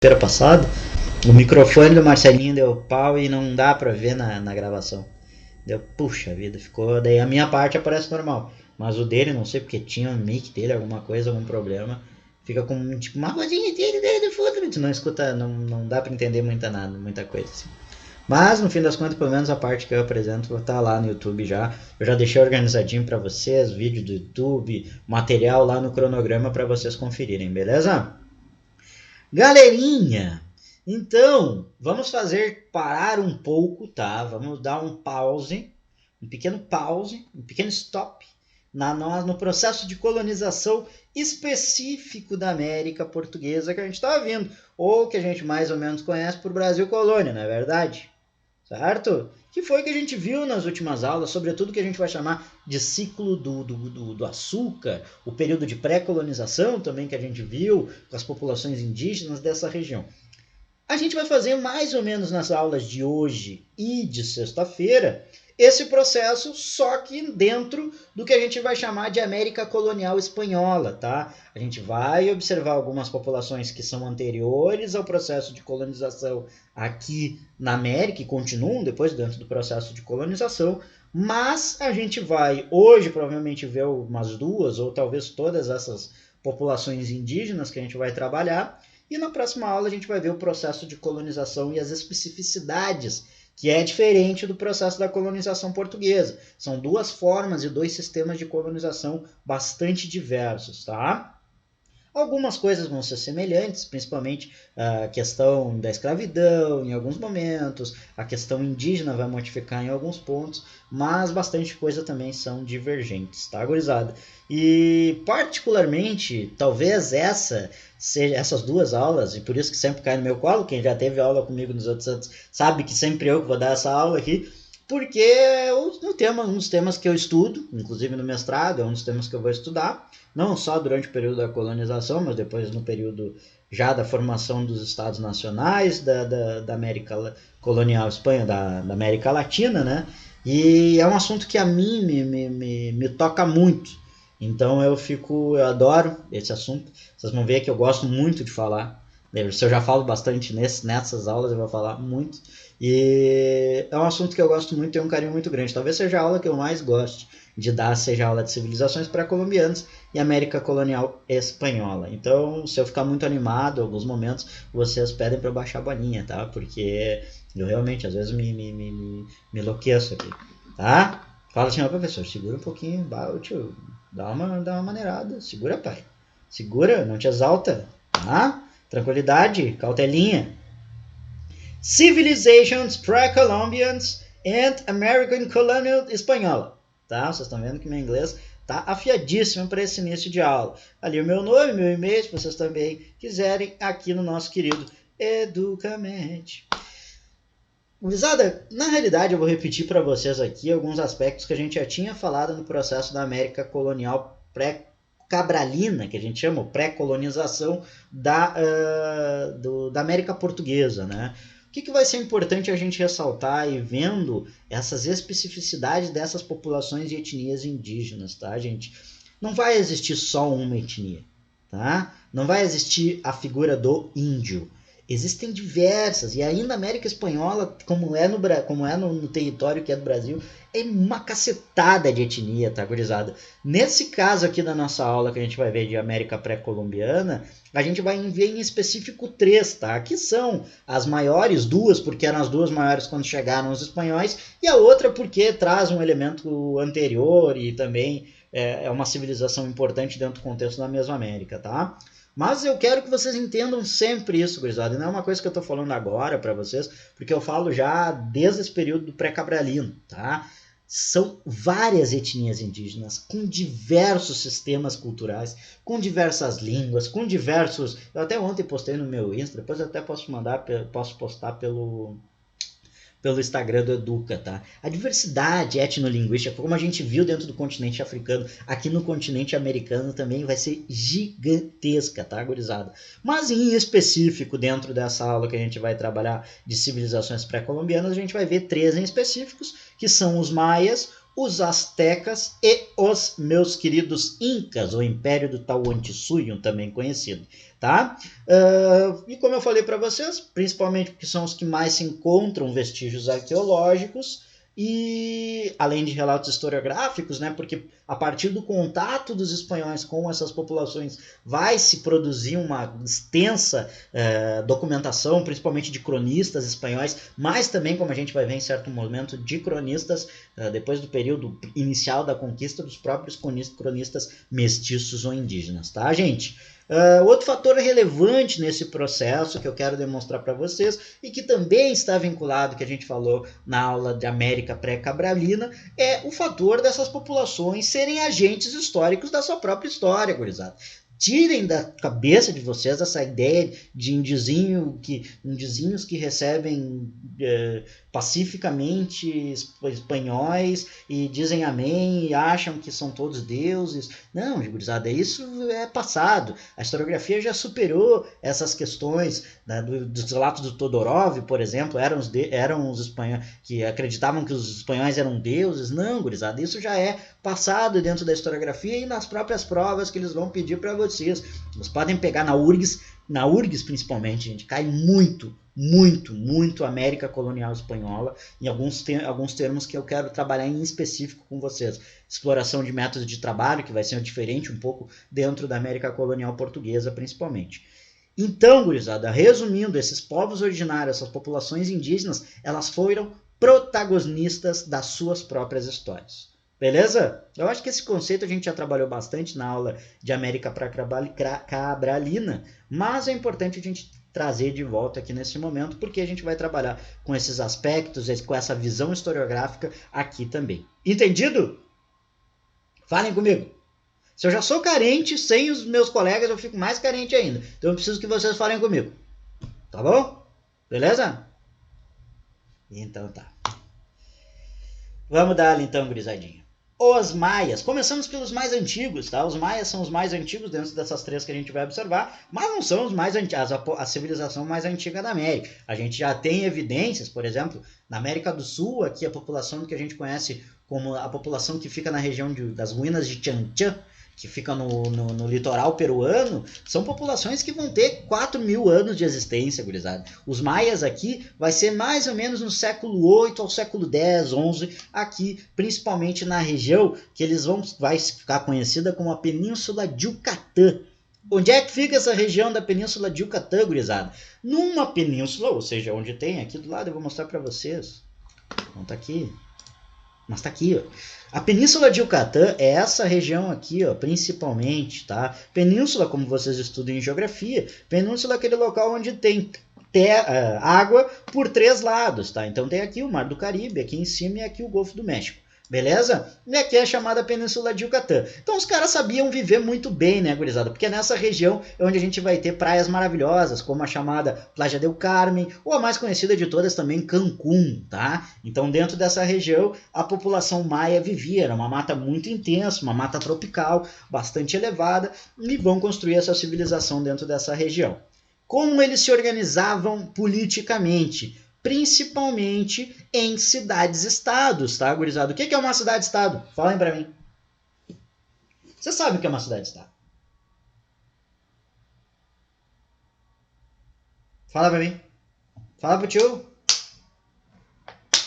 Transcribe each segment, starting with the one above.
Quarta-feira passada, o microfone do Marcelinho deu pau e não dá pra ver na gravação. Deu, puxa vida, ficou. Daí a minha parte aparece normal. Mas o dele, não sei porque tinha um mic dele, alguma coisa, algum problema. Fica com tipo uma vozinha dele do fundo. Tu não escuta, não dá pra entender muita coisa assim. Mas no fim das contas, pelo menos a parte que eu apresento vai estar lá no YouTube já. Eu já deixei organizadinho pra vocês, vídeo do YouTube, material lá no cronograma pra vocês conferirem, beleza? Galerinha, então vamos fazer parar um pouco, tá? Vamos dar um pause, um pequeno stop no processo de colonização específico da América Portuguesa que a gente está vendo, ou que a gente mais ou menos conhece por Brasil Colônia, não é verdade? Certo? Que foi o que a gente viu nas últimas aulas, sobretudo que a gente vai chamar de ciclo do açúcar, o período de pré-colonização também que a gente viu com as populações indígenas dessa região. A gente vai fazer mais ou menos nas aulas de hoje e de sexta-feira esse processo, só que dentro do que a gente vai chamar de América Colonial Espanhola, tá? A gente vai observar algumas populações que são anteriores ao processo de colonização aqui na América e continuam depois dentro do processo de colonização, mas a gente vai hoje provavelmente ver umas duas ou talvez todas essas populações indígenas que a gente vai trabalhar, e na próxima aula a gente vai ver o processo de colonização e as especificidades, que é diferente do processo da colonização portuguesa. São duas formas e dois sistemas de colonização bastante diversos, tá? Algumas coisas vão ser semelhantes, principalmente a questão da escravidão em alguns momentos, a questão indígena vai modificar em alguns pontos, mas bastante coisa também são divergentes, tá, gurizada? E particularmente, talvez essas duas aulas, e por isso que sempre cai no meu colo, quem já teve aula comigo nos outros anos sabe que sempre eu que vou dar essa aula aqui, porque é um dos temas que eu estudo, inclusive no mestrado, é um dos temas que eu vou estudar, não só durante o período da colonização, mas depois no período já da formação dos Estados Nacionais, da América Colonial Espanha, da América Latina, né? E é um assunto que a mim me toca muito. Então eu adoro esse assunto. Vocês vão ver que eu gosto muito de falar. Se eu já falo bastante nessas aulas, eu vou falar muito. E é um assunto que eu gosto muito e tenho um carinho muito grande. Talvez seja a aula que eu mais goste de dar, seja a aula de civilizações pré-colombianas e América Colonial Espanhola. Então, se eu ficar muito animado em alguns momentos, vocês pedem para eu baixar a bolinha, tá? Porque eu realmente, às vezes, me enlouqueço aqui, tá? Fala assim, ó, professor, segura um pouquinho, tio, dá uma maneirada, segura, pai. Segura, não te exalta, tá? Tranquilidade, cautelinha. Civilizations Pre-Columbians and American Colonial Espanhola. Tá? Vocês estão vendo que meu inglês tá afiadíssimo para esse início de aula. Ali o meu nome, meu e-mail, se vocês também quiserem, aqui no nosso querido Educamente. Gurizada, na realidade eu vou repetir para vocês aqui alguns aspectos que a gente já tinha falado no processo da América Colonial pré-cabralina, que a gente chama, pré-colonização da América Portuguesa, né? O que vai ser importante a gente ressaltar e vendo essas especificidades dessas populações e etnias indígenas, tá, gente? Não vai existir só uma etnia, tá? Não vai existir a figura do índio. Existem diversas, e ainda a América Espanhola, como é no território que é do Brasil, é uma cacetada de etnia, tá, gurizada? Nesse caso aqui da nossa aula que a gente vai ver de América pré-colombiana, a gente vai ver em específico três, tá? Que são as maiores, duas, porque eram as duas maiores quando chegaram os espanhóis, e a outra porque traz um elemento anterior e também é uma civilização importante dentro do contexto da Mesoamérica, tá? Mas eu quero que vocês entendam sempre isso, gurizada. Não é uma coisa que eu estou falando agora para vocês, porque eu falo já desde esse período do pré-cabralino, tá? São várias etnias indígenas com diversos sistemas culturais, com diversas línguas, com diversos... Eu até ontem postei no meu Insta, depois eu até posso postar pelo Instagram do Educa, tá? A diversidade etnolinguística, como a gente viu dentro do continente africano, aqui no continente americano também vai ser gigantesca, tá, gurizada? Mas em específico, dentro dessa aula que a gente vai trabalhar de civilizações pré-colombianas, a gente vai ver três em específicos, que são os maias, os astecas e os meus queridos incas, o Império do Tahuantinsuyo, também conhecido, tá? E como eu falei para vocês, principalmente porque são os que mais se encontram vestígios arqueológicos, e além de relatos historiográficos, né, porque a partir do contato dos espanhóis com essas populações vai se produzir uma extensa documentação, principalmente de cronistas espanhóis, mas também, como a gente vai ver em certo momento, de cronistas, depois do período inicial da conquista, dos próprios cronistas mestiços ou indígenas, tá, gente? Outro fator relevante nesse processo que eu quero demonstrar para vocês e que também está vinculado, que a gente falou na aula de América pré-cabralina, é o fator dessas populações serem agentes históricos da sua própria história, gurizada. Tirem da cabeça de vocês essa ideia de indiozinhos que recebem pacificamente espanhóis e dizem amém e acham que são todos deuses. Não, gurizada, isso é passado. A historiografia já superou essas questões, né, dos relatos do Todorov, por exemplo, eram os espanhóis que acreditavam que os espanhóis eram deuses. Não, gurizada, isso já é passado dentro da historiografia e nas próprias provas que eles vão pedir para vocês. Vocês podem pegar na URGS principalmente, gente, cai muito América colonial espanhola em alguns termos que eu quero trabalhar em específico com vocês. Exploração de métodos de trabalho, que vai ser diferente um pouco dentro da América colonial portuguesa, principalmente. Então, gurizada, resumindo, esses povos originários, essas populações indígenas, elas foram protagonistas das suas próprias histórias. Beleza? Eu acho que esse conceito a gente já trabalhou bastante na aula de América pré-cabralina, mas é importante a gente trazer de volta aqui nesse momento, porque a gente vai trabalhar com esses aspectos, com essa visão historiográfica aqui também. Entendido? Falem comigo. Se eu já sou carente, sem os meus colegas eu fico mais carente ainda. Então eu preciso que vocês falem comigo. Tá bom? Beleza? Então tá. Vamos dar então, gurizadinha. Os maias. Começamos pelos mais antigos, tá? Os maias são os mais antigos dentro dessas três que a gente vai observar, mas não são os mais antigos, a civilização mais antiga da América. A gente já tem evidências, por exemplo, na América do Sul, aqui a população que a gente conhece como a população que fica na região das ruínas de Chan Chan, que fica no litoral peruano, são populações que vão ter 4.000 anos de existência, gurizada. Os maias aqui vai ser mais ou menos no século 8 ao século 10, 11, aqui, principalmente na região que vai ficar conhecida como a Península de Yucatán. Onde é que fica essa região da Península de Yucatán, gurizada? Numa península, ou seja, onde tem aqui do lado, eu vou mostrar para vocês. Não tá aqui. Mas tá aqui, ó. A Península de Yucatán é essa região aqui, ó, principalmente, tá? Península, como vocês estudam em geografia, península é aquele local onde tem água por três lados, tá? Então tem aqui o Mar do Caribe, aqui em cima e aqui o Golfo do México. Beleza? E aqui é a chamada Península de Yucatán. Então os caras sabiam viver muito bem, né, gurizada? Porque nessa região é onde a gente vai ter praias maravilhosas, como a chamada Playa del Carmen, ou a mais conhecida de todas também, Cancún, tá? Então dentro dessa região a população maia vivia, era uma mata muito intensa, uma mata tropical, bastante elevada, e vão construir essa civilização dentro dessa região. Como eles se organizavam politicamente? Principalmente em cidades-estados, tá, gurizada? O que é uma cidade-estado? Falem pra mim. Você sabe o que é uma cidade-estado? Fala pra mim. Fala pro tio.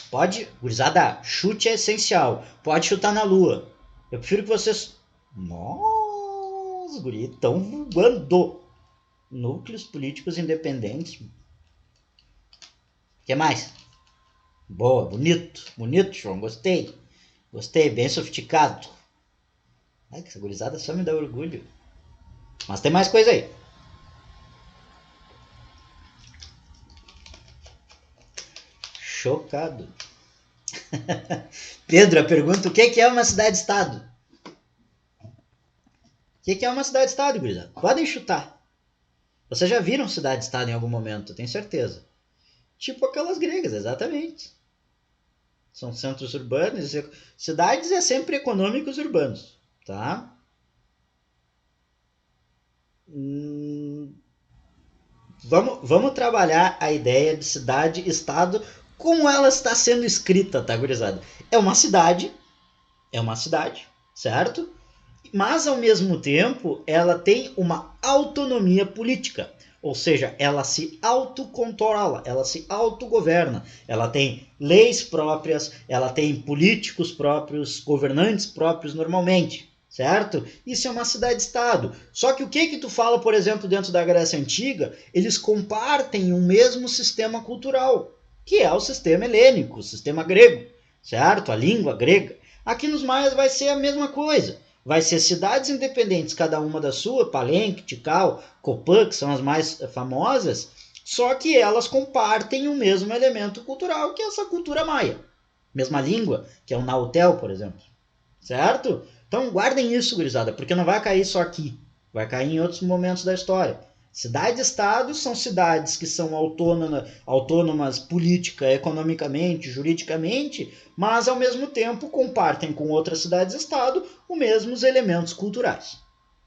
Pode, gurizada, chute é essencial. Pode chutar na lua. Eu prefiro que vocês... Nossa, guri, estão voando. Núcleos políticos independentes. O que mais? Boa, bonito, João, gostei. Gostei, bem sofisticado. Ai, que essa gurizada só me dá orgulho. Mas tem mais coisa aí. Chocado. Pedro, a pergunta, o que é uma cidade-estado? O que é uma cidade-estado, gurizada? Podem chutar. Vocês já viram cidade-estado em algum momento, tenho certeza. Tipo aquelas gregas, exatamente. São centros urbanos. Cidades é sempre econômicos urbanos, tá? Vamos trabalhar a ideia de cidade-estado como ela está sendo escrita, tá, gurizada? É uma cidade é uma cidade, certo? Mas, ao mesmo tempo, ela tem uma autonomia política. Ou seja, ela se autocontrola, ela se autogoverna. Ela tem leis próprias, ela tem políticos próprios, governantes próprios normalmente, certo? Isso é uma cidade-estado. Só que o que tu fala, por exemplo, dentro da Grécia Antiga, eles compartem o mesmo sistema cultural, que é o sistema helênico, o sistema grego, certo? A língua grega. Aqui nos maias vai ser a mesma coisa. Vai ser cidades independentes, cada uma da sua, Palenque, Tikal, Copan, que são as mais famosas, só que elas compartem o mesmo elemento cultural, que é essa cultura maia. Mesma língua, que é o Nautel, por exemplo. Certo? Então guardem isso, gurizada, porque não vai cair só aqui. Vai cair em outros momentos da história. Cidades-estados são cidades que são autônomas política, economicamente, juridicamente, mas ao mesmo tempo compartem com outras cidades-estado os mesmos elementos culturais.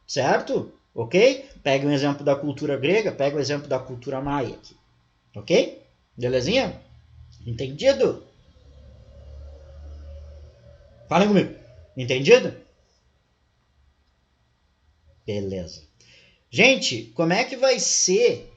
Certo? Ok? Pega um exemplo da cultura grega, pega o exemplo da cultura maia aqui. Ok? Belezinha? Entendido? Falem comigo. Entendido? Beleza. Gente, como é que vai ser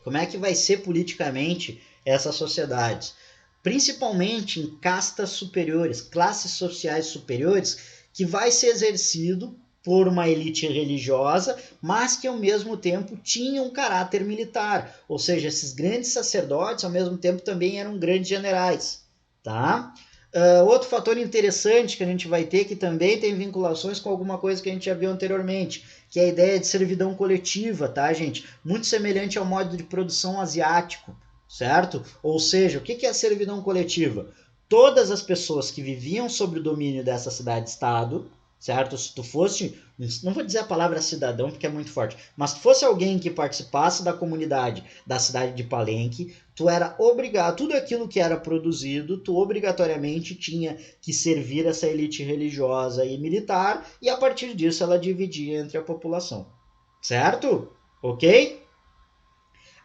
politicamente essas sociedades? Principalmente em castas superiores, classes sociais superiores, que vai ser exercido por uma elite religiosa, mas que ao mesmo tempo tinha um caráter militar. Ou seja, esses grandes sacerdotes ao mesmo tempo também eram grandes generais, tá? Outro fator interessante que a gente vai ter, que também tem vinculações com alguma coisa que a gente já viu anteriormente, que é a ideia de servidão coletiva, tá, gente? Muito semelhante ao modo de produção asiático, certo? Ou seja, o que é a servidão coletiva? Todas as pessoas que viviam sob o domínio dessa cidade-estado, certo? Se tu fosse, não vou dizer a palavra cidadão porque é muito forte, mas se tu fosse alguém que participasse da comunidade da cidade de Palenque, tu era obrigado, tudo aquilo que era produzido, tu obrigatoriamente tinha que servir essa elite religiosa e militar, e a partir disso ela dividia entre a população. Certo? Ok?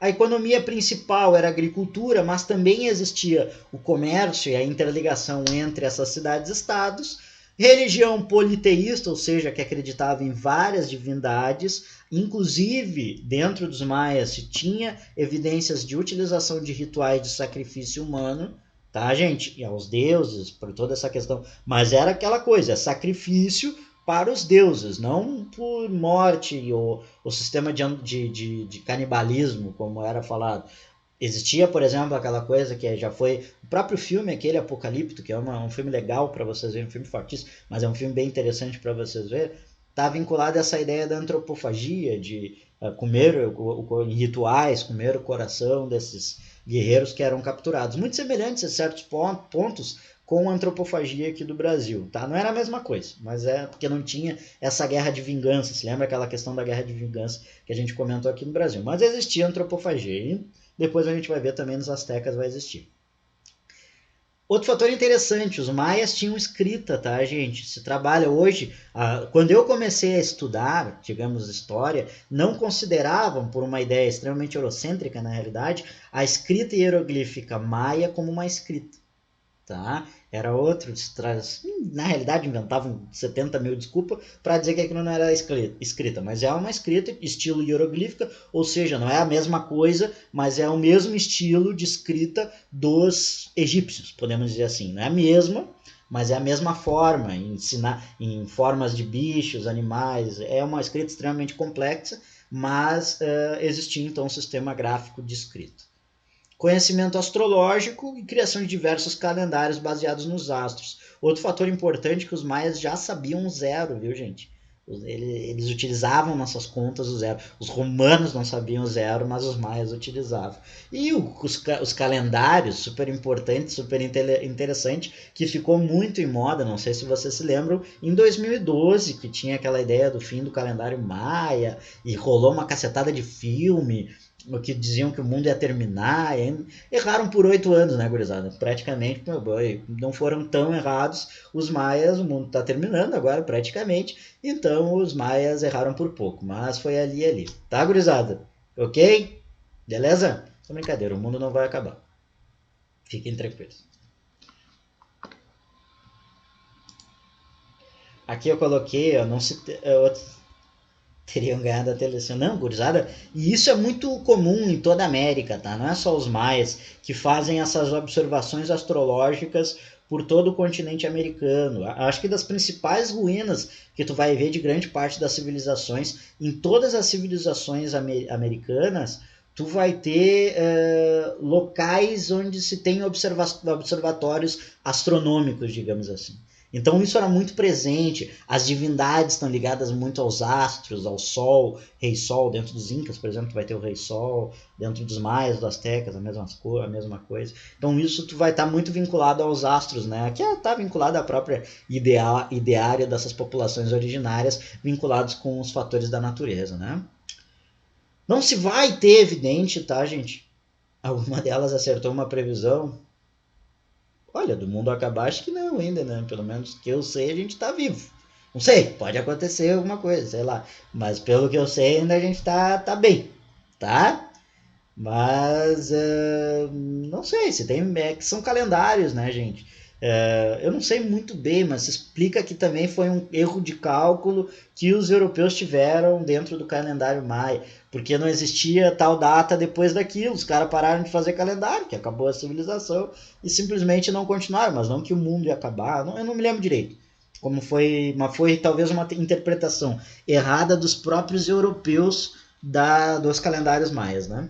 A economia principal era a agricultura, mas também existia o comércio e a interligação entre essas cidades-estados. Religião politeísta, ou seja, que acreditava em várias divindades, inclusive dentro dos maias se tinha evidências de utilização de rituais de sacrifício humano, tá, gente? E aos deuses, por toda essa questão. Mas era aquela coisa, sacrifício para os deuses, não por morte ou o sistema de canibalismo, como era falado. Existia, por exemplo, aquela coisa que já foi o próprio filme, aquele Apocalipto, que é um filme legal para vocês verem, um filme fortíssimo, mas é um filme bem interessante para vocês verem, está vinculado a essa ideia da antropofagia, de comer em rituais, comer o coração desses guerreiros que eram capturados. Muito semelhantes a certos pontos com a antropofagia aqui do Brasil, tá? Não era a mesma coisa, mas é porque não tinha essa guerra de vingança. Se lembra aquela questão da guerra de vingança que a gente comentou aqui no Brasil? Mas existia antropofagia e depois a gente vai ver também nos astecas vai existir. Outro fator interessante, os maias tinham escrita, tá, gente? Se trabalha hoje, quando eu comecei a estudar, digamos, história, não consideravam, por uma ideia extremamente eurocêntrica na realidade, a escrita hieroglífica maia como uma escrita. Tá? Era outro, na realidade inventavam 70 mil desculpas para dizer que aquilo não era escrita, mas é uma escrita estilo hieroglífica, ou seja, não é a mesma coisa, mas é o mesmo estilo de escrita dos egípcios, podemos dizer assim. Não é a mesma, mas é a mesma forma, em formas de bichos, animais, é uma escrita extremamente complexa, mas existia então um sistema gráfico de escrita. Conhecimento astrológico e criação de diversos calendários baseados nos astros. Outro fator importante é que os maias já sabiam o zero, viu, gente? Eles utilizavam nessas contas o zero. Os romanos não sabiam o zero, mas os maias utilizavam. E os calendários, super importante, super interessante, que ficou muito em moda, não sei se vocês se lembram, em 2012, que tinha aquela ideia do fim do calendário maia, e rolou uma cacetada de filme, que diziam que o mundo ia terminar, e erraram por 8 anos, né, gurizada? Praticamente, não foram tão errados os maias, o mundo está terminando agora, praticamente, então os maias erraram por pouco, mas foi ali, tá, gurizada? Ok? Beleza? Só brincadeira, o mundo não vai acabar. Fiquem tranquilos. Aqui eu coloquei, eu não citei, teriam ganhado a eleição. Não, gurizada, e isso é muito comum em toda a América, tá? Não é só os maias que fazem essas observações astrológicas por todo o continente americano. Acho que das principais ruínas que tu vai ver de grande parte das civilizações, em todas as civilizações americanas, tu vai ter locais onde se tem observatórios astronômicos, digamos assim. Então isso era muito presente, as divindades estão ligadas muito aos astros, ao sol, rei sol, dentro dos incas, por exemplo, tu vai ter o rei sol, dentro dos maias, dos astecas, a mesma coisa. Então isso tu vai estar muito vinculado aos astros, né? Que está vinculado à própria ideária dessas populações originárias, vinculados com os fatores da natureza, né? Não se vai ter evidente, tá, gente? Alguma delas acertou uma previsão. Olha, do mundo acabar, acho que não ainda, né? Pelo menos que eu sei, a gente tá vivo. Não sei, pode acontecer alguma coisa, sei lá. Mas pelo que eu sei, ainda a gente tá bem, tá? Mas não sei se tem. É que são calendários, né, gente? Eu não sei muito bem, mas explica que também foi um erro de cálculo que os europeus tiveram dentro do calendário maia, porque não existia tal data depois daquilo. Os caras pararam de fazer calendário, que acabou a civilização, e simplesmente não continuaram. Mas não que o mundo ia acabar, eu não me lembro direito. Como foi, mas foi talvez uma interpretação errada dos próprios europeus dos calendários maias, né?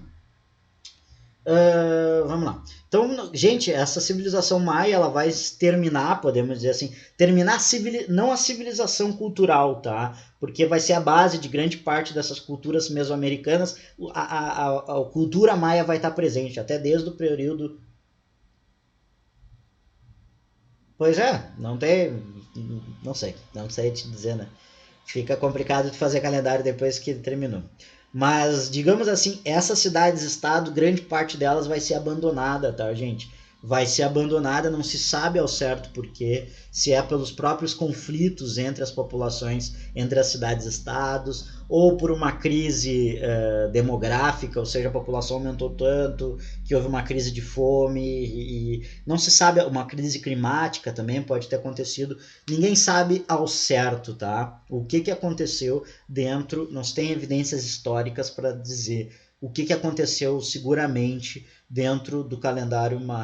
Vamos lá. Então, gente, essa civilização maia ela vai terminar, podemos dizer assim, terminar não a civilização cultural, tá? Porque vai ser a base de grande parte dessas culturas mesoamericanas. A cultura maia vai estar presente até desde o período. Pois é, não tem, não sei te dizer, né? Fica complicado de fazer calendário depois que terminou. Mas, digamos assim, essas cidades-estado, grande parte delas vai ser abandonada, tá, gente? Vai ser abandonada, não se sabe ao certo porquê, se é pelos próprios conflitos entre as populações, entre as cidades-estados, ou por uma crise demográfica, ou seja, a população aumentou tanto que houve uma crise de fome, e não se sabe, uma crise climática também pode ter acontecido. Ninguém sabe ao certo, tá? O que aconteceu dentro, não se tem evidências históricas para dizer o que aconteceu seguramente dentro do calendário não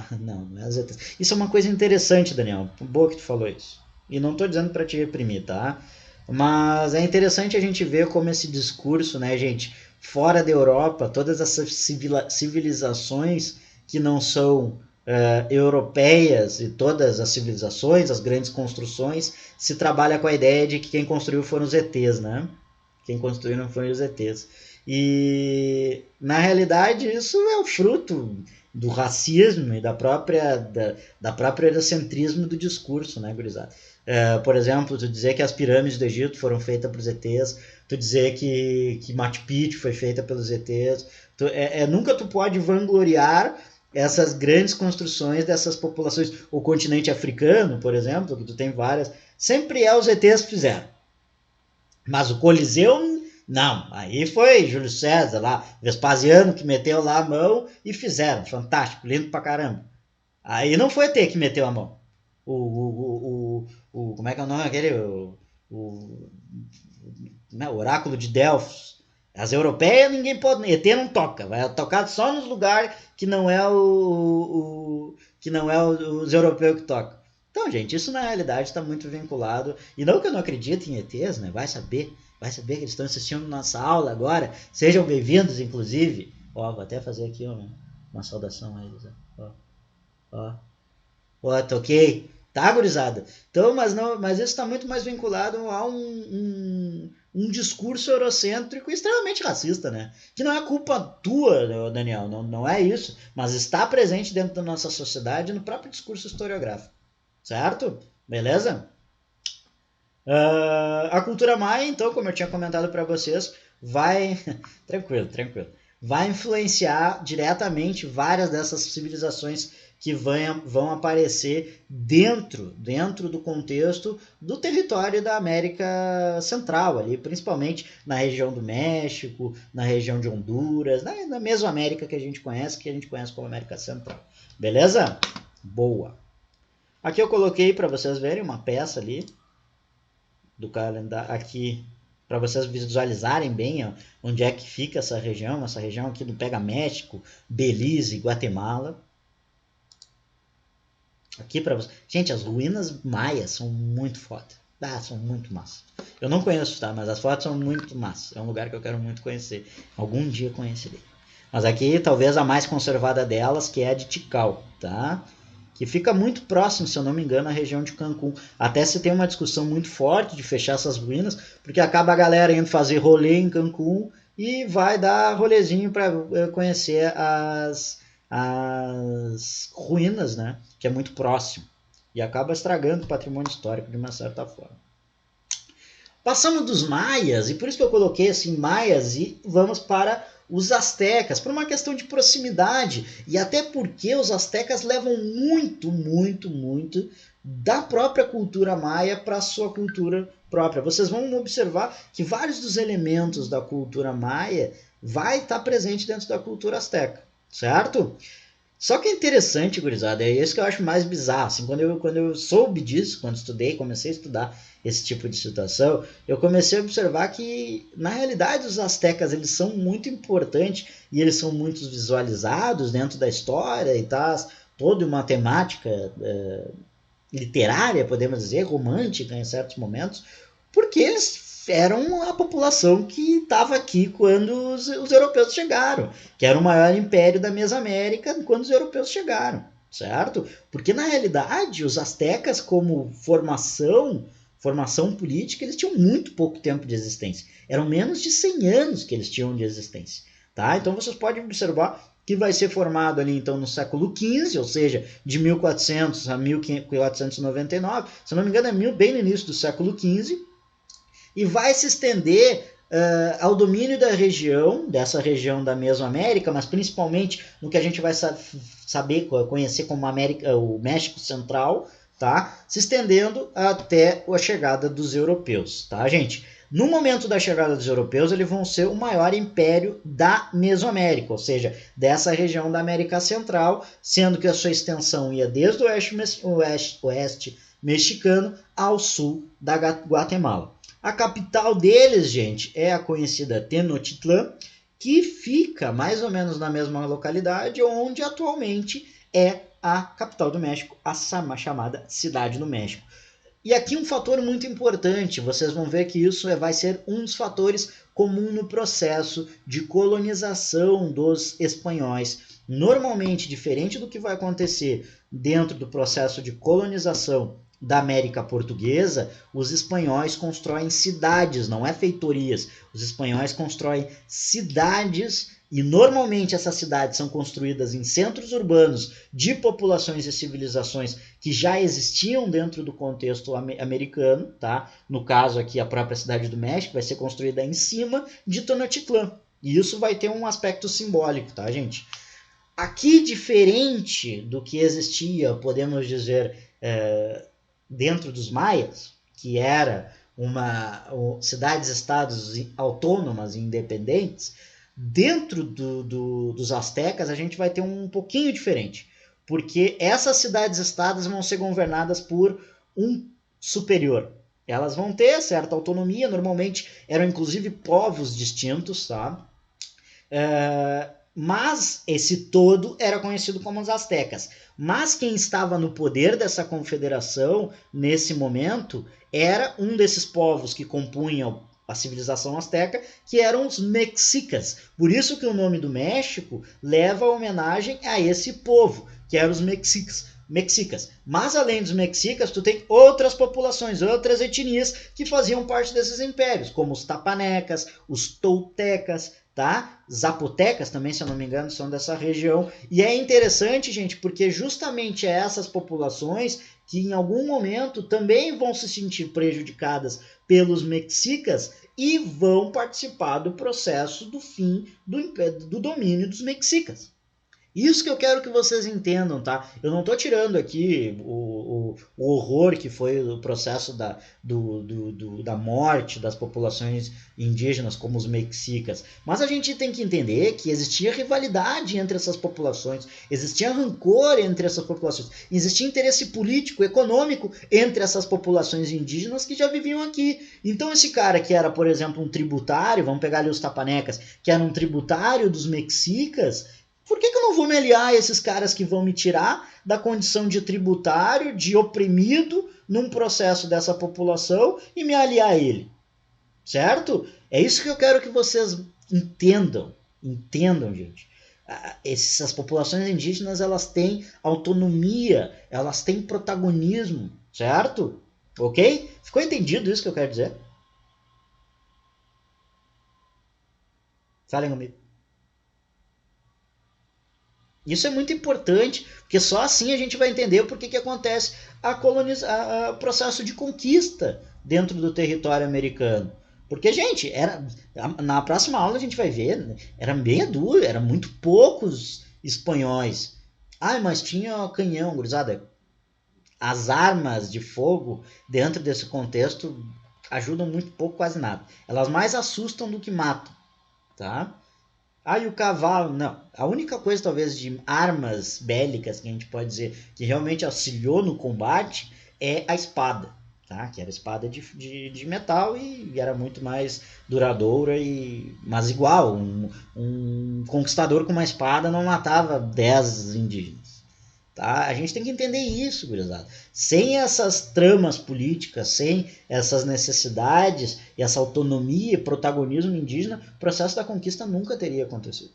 é as. Isso é uma coisa interessante, Daniel. Boa que tu falou isso. E não estou dizendo para te reprimir, tá? Mas é interessante a gente ver como esse discurso, né, gente, fora da Europa, todas essas civilizações que não são europeias e todas as civilizações, as grandes construções, se trabalha com a ideia de que quem construiu foram os ETs, né? Quem construíram foram os ETs. E na realidade isso é o fruto do racismo e da própria eurocentrismo do discurso, né, gurizada? Por exemplo, tu dizer que as pirâmides do Egito foram feitas pelos ETs, tu dizer que Machu Picchu foi feita pelos ETs, nunca tu pode vangloriar essas grandes construções dessas populações. O continente africano, por exemplo, que tu tem várias, sempre os ETs que fizeram. Mas o Coliseu, não. Aí foi Júlio César lá, Vespasiano que meteu lá a mão e fizeram. Fantástico, lindo pra caramba. Aí não foi ET que meteu a mão. Como é que é o nome aquele? O Oráculo de Delfos. As europeias ninguém pode. ET não toca. Vai tocar só nos lugares que não é que não é os europeus que tocam. Então, gente, isso na realidade está muito vinculado. E não que eu não acredite em ETs, né? Vai saber. Vai saber que eles estão assistindo nossa aula agora. Sejam bem-vindos, inclusive. Ó, vou até fazer aqui uma saudação a eles. Ó, ó. Ó, toquei. Tá, gurizada? Então, mas isso está muito mais vinculado a um discurso eurocêntrico extremamente racista, né? Que não é culpa tua, Daniel, não é isso. Mas está presente dentro da nossa sociedade no próprio discurso historiográfico. Certo? Beleza? A cultura maia, então, como eu tinha comentado para vocês, vai. Tranquilo, tranquilo. Vai influenciar diretamente várias dessas civilizações que vão aparecer dentro do contexto do território da América Central, ali, principalmente na região do México, na região de Honduras, na mesma América que a gente conhece como América Central. Beleza? Boa. Aqui eu coloquei para vocês verem uma peça ali. do calendário aqui para vocês visualizarem bem, ó, onde é que fica essa região aqui do Pega México, Belize, Guatemala. Aqui para vocês. Gente, as ruínas maias são muito foda. São muito massa. Eu não conheço, tá? Mas as fotos são muito massa. É um lugar que eu quero muito conhecer. Algum dia conhecerei. Mas aqui, talvez a mais conservada delas, que é a de Tikal, tá? Que fica muito próximo, se eu não me engano, à região de Cancún. Até se tem uma discussão muito forte de fechar essas ruínas, porque acaba a galera indo fazer rolê em Cancún e vai dar rolezinho para conhecer as ruínas, né? Que é muito próximo. E acaba estragando o patrimônio histórico de uma certa forma. Passamos dos maias, e por isso que eu coloquei assim maias, e vamos para os astecas, por uma questão de proximidade, e até porque os astecas levam muito, muito, muito da própria cultura maia para a sua cultura própria. Vocês vão observar que vários dos elementos da cultura maia vai estar presente dentro da cultura asteca, certo? Só que é interessante, gurizada, é isso que eu acho mais bizarro. Assim, quando eu soube disso, quando estudei, comecei a estudar esse tipo de situação, eu comecei a observar que, na realidade, os astecas eles são muito importantes e eles são muito visualizados dentro da história e tá toda uma temática literária, podemos dizer, romântica em certos momentos, porque eles eram a população que estava aqui quando os europeus chegaram, que era o maior império da Mesoamérica quando os europeus chegaram, certo? Porque na realidade os astecas como formação política, eles tinham muito pouco tempo de existência. Eram menos de 100 anos que eles tinham de existência, tá? Então vocês podem observar que vai ser formado ali então no século XV, ou seja, de 1400 a 1499, se não me engano é bem no início do século XV, e vai se estender ao domínio da região, dessa região da Mesoamérica, mas principalmente no que a gente vai saber, conhecer como América, o México Central, tá? Se estendendo até a chegada dos europeus, tá, gente? No momento da chegada dos europeus, eles vão ser o maior império da Mesoamérica, ou seja, dessa região da América Central, sendo que a sua extensão ia desde o oeste mexicano ao sul da Guatemala. A capital deles, gente, é a conhecida Tenochtitlan, que fica mais ou menos na mesma localidade onde atualmente é a capital do México, a chamada Cidade do México. E aqui um fator muito importante, vocês vão ver que isso vai ser um dos fatores comum no processo de colonização dos espanhóis. Normalmente, diferente do que vai acontecer dentro do processo de colonização da América Portuguesa, os espanhóis constroem cidades, não é feitorias. Os espanhóis constroem cidades e normalmente essas cidades são construídas em centros urbanos de populações e civilizações que já existiam dentro do contexto americano, tá? No caso aqui a própria cidade do México vai ser construída em cima de Tenochtitlan. E isso vai ter um aspecto simbólico, tá, gente? Aqui, diferente do que existia, podemos dizer, dentro dos maias, que era cidades-estados autônomas e independentes, dentro dos astecas a gente vai ter um pouquinho diferente, porque essas cidades-estados vão ser governadas por um superior. Elas vão ter certa autonomia, normalmente eram inclusive povos distintos, tá? Mas esse todo era conhecido como os astecas. Mas quem estava no poder dessa confederação nesse momento era um desses povos que compunham a civilização asteca, que eram os mexicas. Por isso que o nome do México leva a homenagem a esse povo, que eram os mexicas. Mas além dos mexicas, tu tem outras populações, outras etnias que faziam parte desses impérios, como os tapanecas, os toltecas, tá? Zapotecas também, se eu não me engano, são dessa região. E é interessante, gente, porque justamente essas populações que em algum momento também vão se sentir prejudicadas pelos mexicas e vão participar do processo do fim do domínio dos mexicas. Isso que eu quero que vocês entendam, tá? Eu não estou tirando aqui o horror que foi o processo da morte das populações indígenas, como os mexicas. Mas a gente tem que entender que existia rivalidade entre essas populações, existia rancor entre essas populações, existia interesse político, econômico entre essas populações indígenas que já viviam aqui. Então esse cara que era, por exemplo, um tributário, vamos pegar ali os tapanecas, que era um tributário dos mexicas, por que eu não vou me aliar a esses caras que vão me tirar da condição de tributário, de oprimido num processo dessa população e me aliar a ele? Certo? É isso que eu quero que vocês entendam. Entendam, gente. Essas populações indígenas, elas têm autonomia, elas têm protagonismo, certo? Ok? Ficou entendido isso que eu quero dizer? Falem comigo. Isso é muito importante, porque só assim a gente vai entender o porquê que acontece o processo de conquista dentro do território americano. Porque, gente, na próxima aula a gente vai ver, era meia dúzia, eram muito poucos espanhóis. Ah, mas tinha canhão, gurizada. As armas de fogo dentro desse contexto ajudam muito pouco, quase nada. Elas mais assustam do que matam, tá? Ah, e o cavalo, não. A única coisa, talvez, de armas bélicas que a gente pode dizer que realmente auxiliou no combate é a espada, tá? Que era espada de metal e era muito mais duradoura, mas igual, um conquistador com uma espada não matava 10 indígenas. Tá? A gente tem que entender isso, gurizada. Sem essas tramas políticas, sem essas necessidades e essa autonomia e protagonismo indígena, o processo da conquista nunca teria acontecido.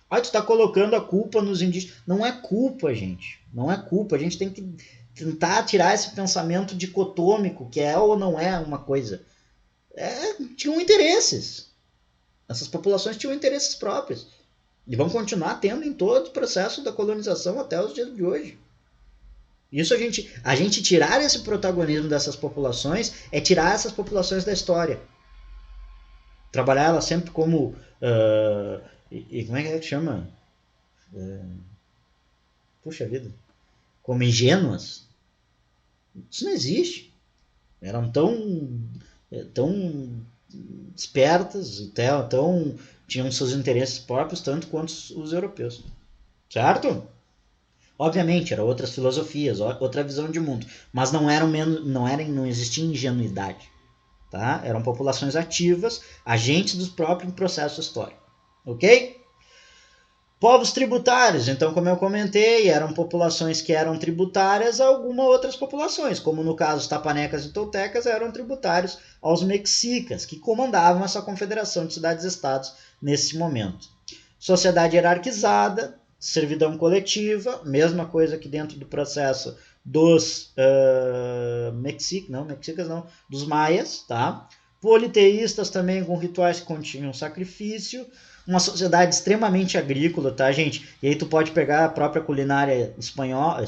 Ah, tu está colocando a culpa nos indígenas. Não é culpa, gente. Não é culpa. A gente tem que tentar tirar esse pensamento dicotômico, que é ou não é uma coisa. Tinham interesses. Essas populações tinham interesses próprios. E vão continuar tendo em todo o processo da colonização até os dias de hoje. Isso a gente tirar esse protagonismo dessas populações é tirar essas populações da história. Trabalhar elas sempre como. Como é que chama? Puxa vida. Como ingênuas. Isso não existe. Eram tão espertas e tinham seus interesses próprios tanto quanto os europeus. Certo? Obviamente, eram outras filosofias, outra visão de mundo, mas não existia ingenuidade. Tá? Eram populações ativas, agentes do próprio processo histórico. Ok? Povos tributários, então, como eu comentei, eram populações que eram tributárias a algumas outras populações, como no caso os tapanecas e toltecas eram tributários aos mexicas, que comandavam essa confederação de cidades-estados nesse momento. Sociedade hierarquizada, servidão coletiva, mesma coisa que dentro do processo dos mexicas não, dos maias, tá? Politeístas também com rituais que continham sacrifício, uma sociedade extremamente agrícola, tá, gente? E aí tu pode pegar a própria culinária espanhola,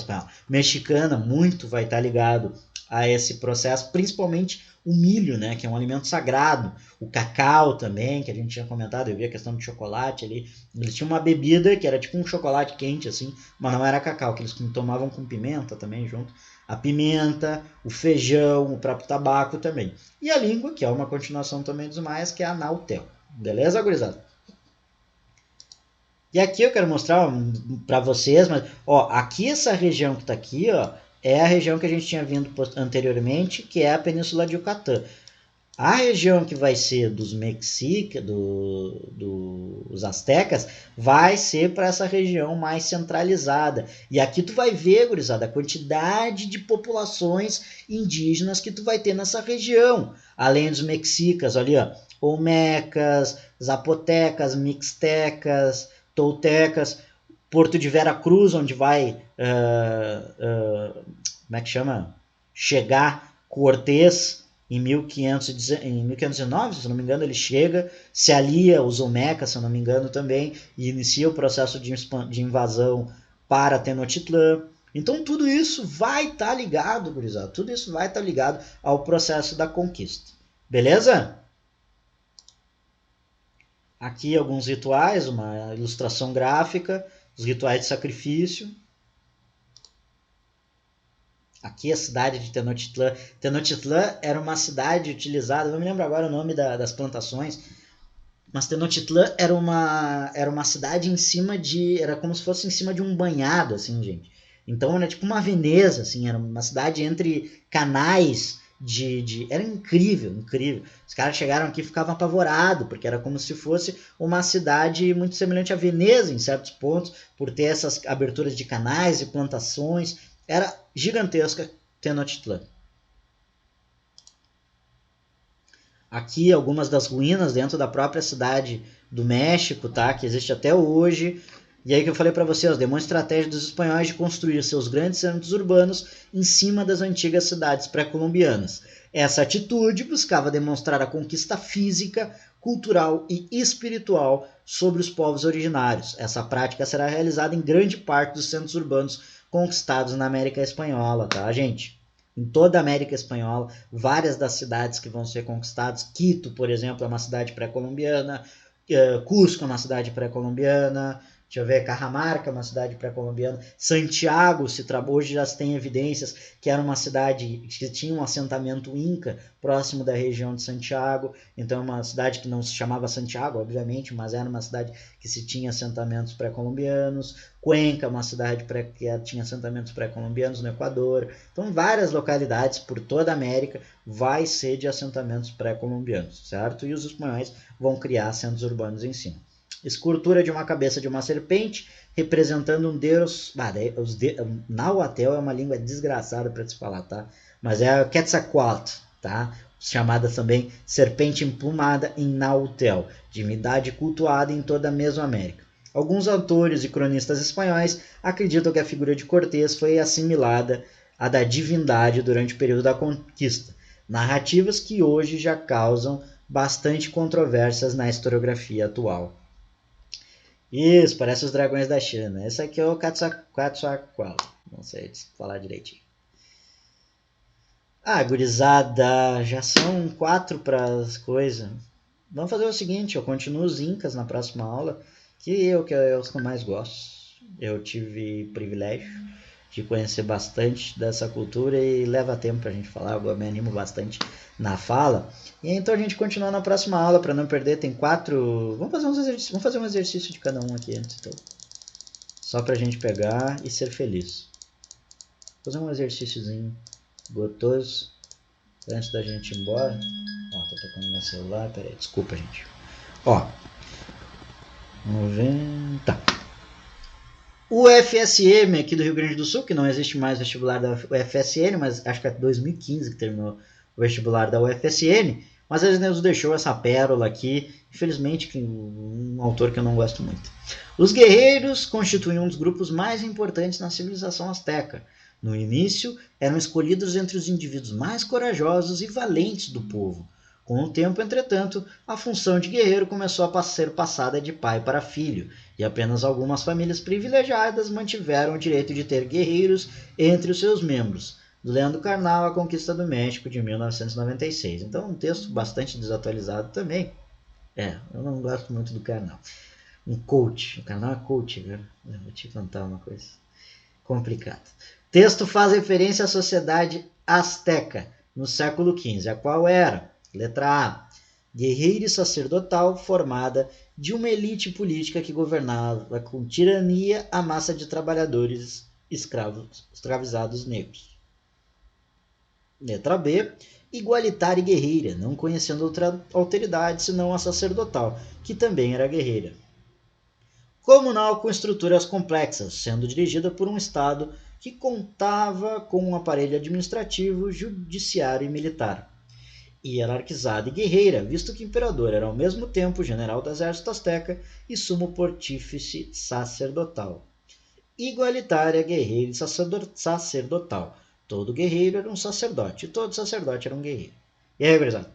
mexicana, muito vai estar ligado a esse processo, principalmente o milho, né, que é um alimento sagrado, o cacau também, que a gente tinha comentado, eu vi a questão do chocolate ali, eles tinham uma bebida que era tipo um chocolate quente, assim, mas não era cacau, que eles tomavam com pimenta também junto, a pimenta, o feijão, o próprio tabaco também, e a língua, que é uma continuação também dos maias, que é a Nautel, beleza, gurizada? E aqui eu quero mostrar para vocês, mas ó, aqui essa região que está aqui, ó, é a região que a gente tinha vindo anteriormente, que é a Península de Yucatán. A região que vai ser dos mexicas, dos astecas, vai ser para essa região mais centralizada. E aqui tu vai ver, gurizada, a quantidade de populações indígenas que tu vai ter nessa região. Além dos mexicas, ali, ó, olmecas, zapotecas, mixtecas, toltecas, Porto de Vera Cruz, onde vai, como é que chama? Chegar Cortés em 1509, se não me engano, ele chega, se alia aos olmecas, se não me engano também, e inicia o processo de invasão para Tenochtitlán. Então tudo isso vai estar ligado, gurizada, tudo isso vai estar ligado ao processo da conquista. Beleza? Aqui alguns rituais, uma ilustração gráfica os rituais de sacrifício. Aqui a cidade de Tenochtitlan. Tenochtitlan era uma cidade utilizada, não me lembro agora o nome das plantações, mas Tenochtitlan era uma cidade em cima de... Era como se fosse em cima de um banhado, assim, gente. Então era tipo uma Veneza, assim, era uma cidade entre canais era incrível, incrível. Os caras chegaram aqui e ficavam apavorados, porque era como se fosse uma cidade muito semelhante a Veneza, em certos pontos, por ter essas aberturas de canais e plantações. Era gigantesca Tenochtitlan. Aqui algumas das ruínas dentro da própria cidade do México, tá? Que existe até hoje. E aí que eu falei para vocês, demonstra a estratégia dos espanhóis de construir seus grandes centros urbanos em cima das antigas cidades pré-colombianas. Essa atitude buscava demonstrar a conquista física, cultural e espiritual sobre os povos originários. Essa prática será realizada em grande parte dos centros urbanos conquistados na América Espanhola, tá, gente? Em toda a América Espanhola, várias das cidades que vão ser conquistadas, Quito, por exemplo, é uma cidade pré-colombiana, Cusco é uma cidade pré-colombiana, deixa eu ver, Cajamarca é uma cidade pré-colombiana, Santiago, hoje já se tem evidências que era uma cidade que tinha um assentamento inca próximo da região de Santiago, então é uma cidade que não se chamava Santiago, obviamente, mas era uma cidade que se tinha assentamentos pré-colombianos, Cuenca, uma cidade que tinha assentamentos pré-colombianos no Equador, então várias localidades por toda a América vai ser de assentamentos pré-colombianos, certo? E os espanhóis vão criar centros urbanos em cima. Escultura de uma cabeça de uma serpente, representando um deus. Nahuatl é uma língua desgraçada para se falar, tá? Mas é a Quetzalcoatl, tá? Chamada também serpente emplumada em Nahuatl, divindade cultuada em toda a Mesoamérica. Alguns autores e cronistas espanhóis acreditam que a figura de Cortés foi assimilada à da divindade durante o período da conquista, narrativas que hoje já causam bastante controvérsias na historiografia atual. Isso, parece os dragões da China. Esse aqui é o Quetzalcoatl. Não sei falar direitinho. Ah, gurizada, já são 4 para as coisas. Vamos fazer o seguinte, eu continuo os Incas na próxima aula, que é os que eu mais gosto. Eu tive privilégio de conhecer bastante dessa cultura e leva tempo pra gente falar, eu me animo bastante na fala. E então a gente continua na próxima aula para não perder, tem 4, vamos fazer um exercício de cada um aqui antes, então. Só pra gente pegar e ser feliz. Vou fazer um exercíciozinho gostoso antes da gente ir embora. Ó, tô tocando meu celular, peraí, desculpa, gente. Ó, vamos ver, tá. O UFSM aqui do Rio Grande do Sul, que não existe mais vestibular da UFSN, mas acho que é 2015 que terminou o vestibular da UFSN, mas eles nos deixou essa pérola aqui, infelizmente um autor que eu não gosto muito. Os guerreiros constituem um dos grupos mais importantes na civilização asteca. No início, eram escolhidos entre os indivíduos mais corajosos e valentes do povo. Com o tempo, entretanto, a função de guerreiro começou a ser passada de pai para filho, e apenas algumas famílias privilegiadas mantiveram o direito de ter guerreiros entre os seus membros. Do Leandro Carnal, A Conquista do México, de 1996. Então, um texto bastante desatualizado também. Eu não gosto muito do Carnal. Um coach. O Carnal é coach, viu? Eu vou te contar uma coisa complicada. O texto faz referência à sociedade asteca, no século XV, a qual era, letra A, guerreira e sacerdotal formada de uma elite política que governava com tirania a massa de trabalhadores escravizados negros. Letra B, igualitária e guerreira, não conhecendo outra alteridade senão a sacerdotal, que também era guerreira. Comunal com estruturas complexas, sendo dirigida por um Estado que contava com um aparelho administrativo, judiciário e militar. Hierarquizada e guerreira, visto que o imperador era ao mesmo tempo general do exército asteca e sumo pontífice sacerdotal. Igualitária, guerreira e sacerdotal. Todo guerreiro era um sacerdote, e todo sacerdote era um guerreiro. E aí, gurizada?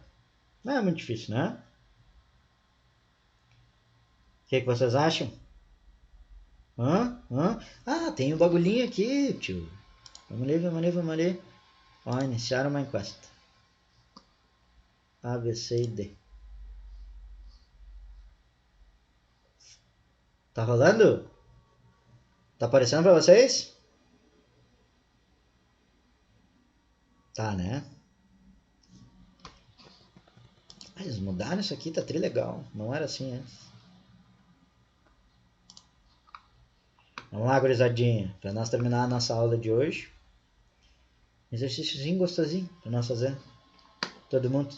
Não é muito difícil, né? O que vocês acham? Ah, tem um bagulhinho aqui, tio. Vamos ler. Ó, iniciar uma encuesta. A, B, C e D. Tá rolando? Tá aparecendo pra vocês? Tá, né? Ah, eles mudaram isso aqui, tá trilegal. Não era assim antes. Vamos lá, gurizadinha. Pra nós terminar a nossa aula de hoje. Exercíciozinho gostosinho pra nós fazer. Todo mundo.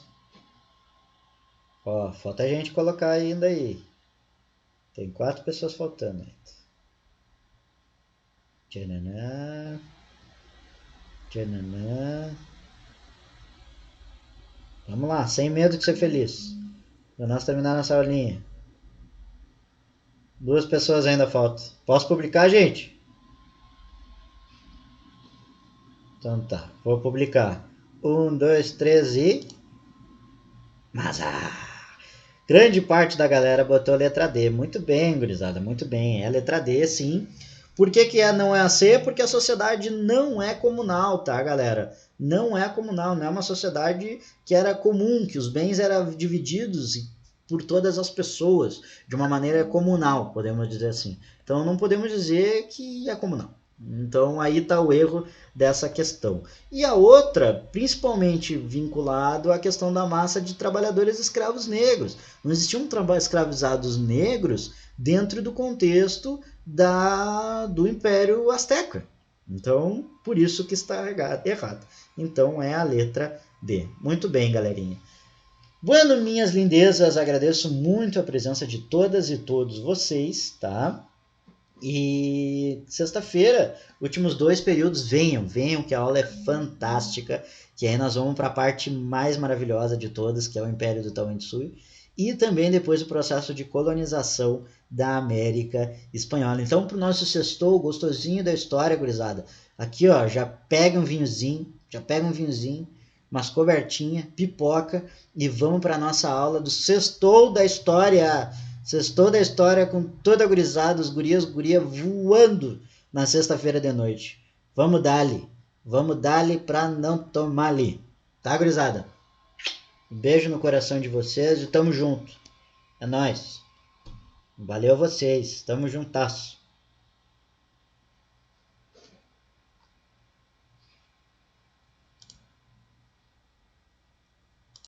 Ó, falta a gente colocar ainda aí. Tem 4 pessoas faltando ainda. Tchananã. Tchananã. Vamos lá, sem medo de ser feliz. Pra nós terminar nossa aulinha. 2 pessoas ainda faltam. Posso publicar, gente? Então tá, vou publicar. 1, 2, 3 e... Mas grande parte da galera botou letra D. Muito bem, gurizada, muito bem. É letra D, sim. Por que, não é a C? Porque a sociedade não é comunal, tá, galera? Não é comunal, não é uma sociedade que era comum, que os bens eram divididos por todas as pessoas, de uma maneira comunal, podemos dizer assim. Então não podemos dizer que é comunal. Então aí está o erro dessa questão. E a outra, principalmente vinculado à questão da massa de trabalhadores escravos negros. Não existiam escravizados negros dentro do contexto do Império Azteca. Então, por isso que está errado. Então é a letra D. Muito bem, galerinha. Bueno, minhas lindezas, agradeço muito a presença de todas e todos vocês, tá? E sexta-feira, últimos 2 períodos, venham, que a aula é fantástica, que aí nós vamos para a parte mais maravilhosa de todas, que é o Império do Tahuantinsuyo, e também depois o processo de colonização da América Espanhola. Então, para o nosso sextou, gostosinho da história, gurizada, aqui ó, já pega um vinhozinho, umas cobertinhas, pipoca, e vamos para a nossa aula do sextou da história. Sextou da história com toda a gurizada, os gurias, guria voando na sexta-feira de noite. Vamos dali pra não tomar ali. Tá, gurizada? Um beijo no coração de vocês e tamo junto. É nóis. Valeu vocês, tamo juntasso.